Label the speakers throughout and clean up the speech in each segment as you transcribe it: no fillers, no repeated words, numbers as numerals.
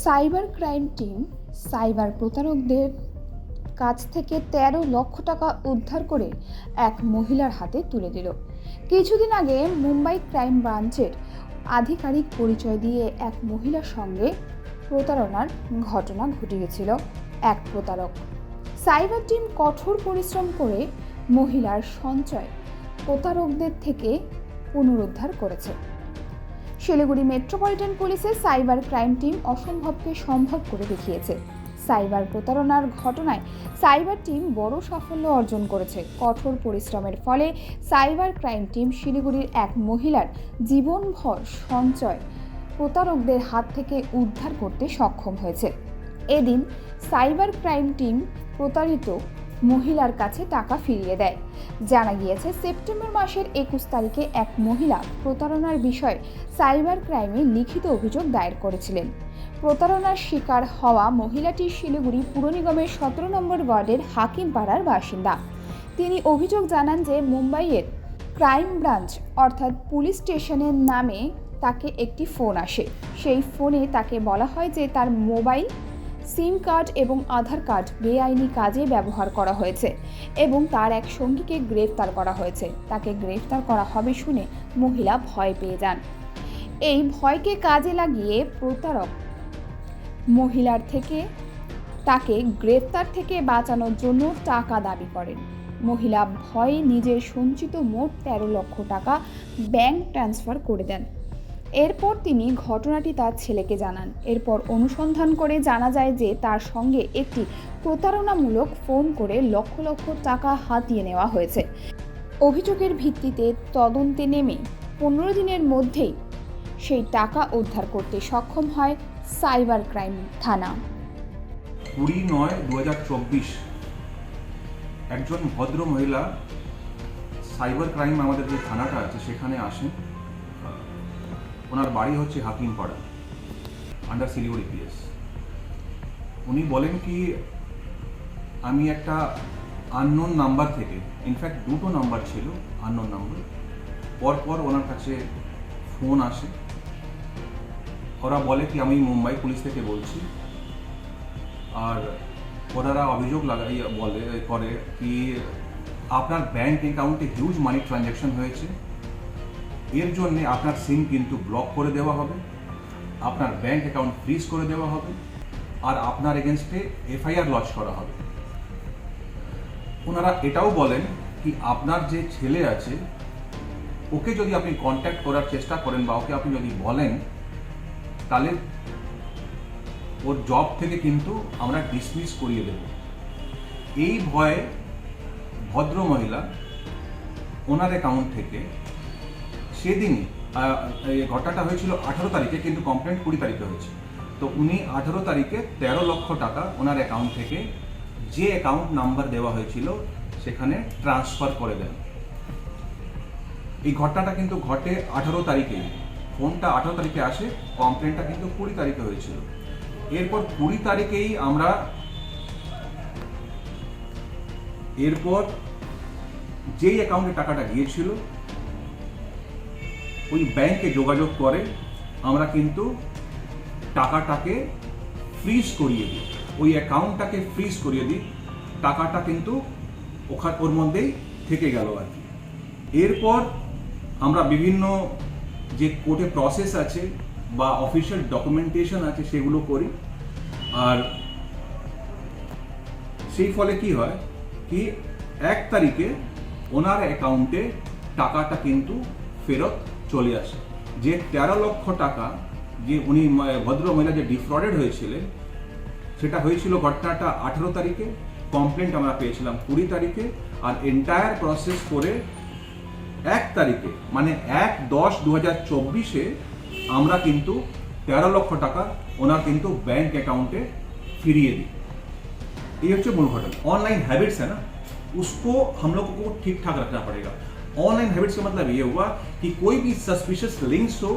Speaker 1: Cyber crime team cyber প্রতারকদের কাছ থেকে ১৩ লক্ষ টাকা উদ্ধার করে এক মহিলার হাতে তুলে দিল। কিছুদিন আগে মুম্বাই ক্রাইম ব্রাঞ্চের আধিকারিক পরিচয় দিয়ে এক মহিলার সঙ্গে প্রতারণার ঘটনা ঘটে গেছিল এক প্রতারক। সাইবার টিম কঠোর পরিশ্রম করে মহিলার সঞ্চয় প্রতারকদের থেকে পুনরুদ্ধার করেছে। শিলিগুড়ি মেট্রোপলিটন পুলিশের সাইবার ক্রাইম টিম অসম্ভবকে সম্ভব করে দেখিয়েছে। সাইবার প্রতারণার ঘটনায় সাইবার টিম বড় সাফল্য অর্জন করেছে। কঠোর পরিশ্রমের ফলে সাইবার ক্রাইম টিম শিলিগুড়ির এক মহিলার জীবনভর সঞ্চয় প্রতারকদের হাত থেকে উদ্ধার করতে সক্ষম হয়েছে। এদিন সাইবার ক্রাইম টিম প্রতারিত মহিলার কাছে টাকা ফিরিয়ে দেয়। জানা গিয়েছে, সেপ্টেম্বর মাসের ২১ তারিখে এক মহিলা প্রতারণার বিষয়ে সাইবার ক্রাইমে লিখিত অভিযোগ দায়ের করেছিলেন। প্রতারণার শিকার হওয়া মহিলাটি শিলিগুড়ি পুর নিগমের ১৭ নম্বর ওয়ার্ডের হাকিমপাড়ার বাসিন্দা। তিনি অভিযোগ জানান যে মুম্বাইয়ের ক্রাইম ব্রাঞ্চ অর্থাৎ পুলিশ স্টেশনের নামে তাকে একটি ফোন আসে। সেই ফোনে তাকে বলা হয় যে তার মোবাইল, সিম কার্ড এবং আধার কার্ড বেআইনি কাজে ব্যবহার করা হয়েছে এবং তার এক সঙ্গীকে গ্রেফতার করা হয়েছে। তাকে গ্রেফতার করা হবে শুনে মহিলা ভয় পেয়ে যান। এই ভয়কে কাজে লাগিয়ে প্রতারক মহিলার থেকে তাকে গ্রেফতার থেকে বাঁচানোর জন্য টাকা দাবি করেন। মহিলা ভয়ে নিজের সঞ্চিত মোট ১৩ লক্ষ টাকা ব্যাংক ট্রান্সফার করে দেন। এরপর তিনি ঘটনাটি তার ছেলেকে জানান। এরপর অনুসন্ধান করে জানা যায় যে তার সঙ্গে একটি প্রতারণামূলক ফোন করে লক্ষ লক্ষ টাকা হাতিয়ে নেওয়া হয়েছে। অভিযোগের ভিত্তিতে তদন্তে নেমে ১৫ দিনের মধ্যেই সেই টাকা উদ্ধার করতে সক্ষম হয় সাইবার ক্রাইম থানা।
Speaker 2: ২০/৯/২০২৪ একজন ভদ্র মহিলা সাইবার ক্রাইম আমাদের যে থানাটা আছে সেখানে আসেন। ওনার বাড়ি হচ্ছে হাকিমপাড়া, আন্ডার শিলিগুড়ি পিএস। উনি বলেন কি, আমি একটা আননোন নাম্বার থেকে, ইনফ্যাক্ট দুটো নাম্বার ছিল আননোন নাম্বার, পরপর ওনার কাছে ফোন আসে। ওরা বলে কি আমি মুম্বাই পুলিশ থেকে বলছি, আর ওনারা অভিযোগ করে কি আপনার ব্যাংক অ্যাকাউন্টে হিউজ মানি ট্রানজ্যাকশন হয়েছে, এর জন্যে আপনার সিম কিন্তু ব্লক করে দেওয়া হবে, আপনার ব্যাংক অ্যাকাউন্ট ফ্রিজ করে দেওয়া হবে, আর আপনার এগেনস্টে এফআইআর লজ করা হবে। ওনারা এটাও বলেন কি আপনার যে ছেলে আছে ওকে যদি আপনি কন্ট্যাক্ট করার চেষ্টা করেন বা ওকে আপনি যদি বলেন, তাহলে ওর জব থেকে কিন্তু আমরা ডিসমিস করিয়ে দেব। এই ভয়ে ভদ্র মহিলা ওনার অ্যাকাউন্ট থেকে সেদিনই, ঘটনাটা হয়েছিল ১৮ তারিখে, কিন্তু কমপ্লেন্ট ২০ তারিখে হয়েছে, তো উনি ১৮ তারিখে ১৩ লক্ষ টাকা ওনার অ্যাকাউন্ট থেকে যে অ্যাকাউন্ট নাম্বার দেওয়া হয়েছিল সেখানে ট্রান্সফার করে দেন। এই ঘটনাটা কিন্তু ঘটে ১৮ তারিখেই, ফোনটা ১৮ তারিখে আসে, কমপ্লেন্টটা কিন্তু ২০ তারিখে হয়েছিল। এরপর ২০ তারিখেই আমরা যেই অ্যাকাউন্টে টাকাটা গিয়েছিল ওই ব্যাংকে যোগাযোগ করে আমরা কিন্তু টাকাটাকে ফ্রিজ করিয়ে দিই, ওই অ্যাকাউন্টটাকে ফ্রিজ করিয়ে দিই, টাকাটা কিন্তু ওর মধ্যেই থেকে গেল আর কি। এরপর আমরা বিভিন্ন যে কোর্টে প্রসেস আছে বা অফিসিয়াল ডকুমেন্টেশন আছে সেগুলো করি, আর সেই ফলে কি হয় কি ১ তারিখে ওনার অ্যাকাউন্টে টাকাটা কিন্তু ফেরত চলে আসে। যে ১৩ লক্ষ টাকা যে উনি ভদ্র মহিলা যে ডিফ্রডেড হয়েছিলেন, সেটা হয়েছিল ঘটনাটা ১৮ তারিখে, কমপ্লেন্ট আমরা পেয়েছিলাম ২০ তারিখে, আর এন্টায়ার প্রসেস করে ১ তারিখে মানে ১/১০/২০২৪ আমরা কিন্তু ১৩ লক্ষ টাকা ওনার কিন্তু ব্যাংক অ্যাকাউंटे फिरिए दी। ये हচ্ছে मूल घटना। ऑनलाइन हैबिट्स है ना, उसको हम लोगों को ठीक ठाक रखना पड़ेगा। ऑनलाइन हैबिट्स का मतलब ये हुआ कि कोई भी सस्पिशियस लिंक्स हो,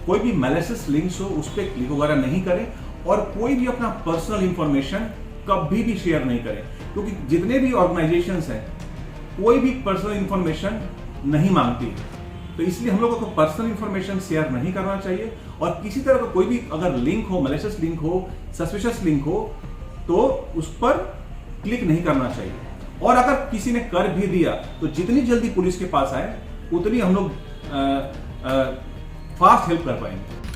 Speaker 2: कोई भी मैलिशियस लिंक्स हो, उस पर क्लिक वगैरह नहीं करें, और कोई भी अपना पर्सनल इंफॉर्मेशन कभी भी शेयर नहीं करें, क्योंकि जितने भी ऑर्गेनाइजेशंस हैं कोई भी पर्सनल इंफॉर्मेशन नहीं मांगती। तो इसलिए हम लोगों को पर्सनल इंफॉर्मेशन शेयर नहीं करना चाहिए, और किसी तरह का कोई भी अगर लिंक हो, मैलिशियस लिंक हो, सस्पिशियस लिंक हो, तो उस पर क्लिक नहीं करना चाहिए। और अगर किसी ने कर भी दिया तो जितनी जल्दी पुलिस के पास आए उतनी हम लोग फास्ट हेल्प कर पाएंगे।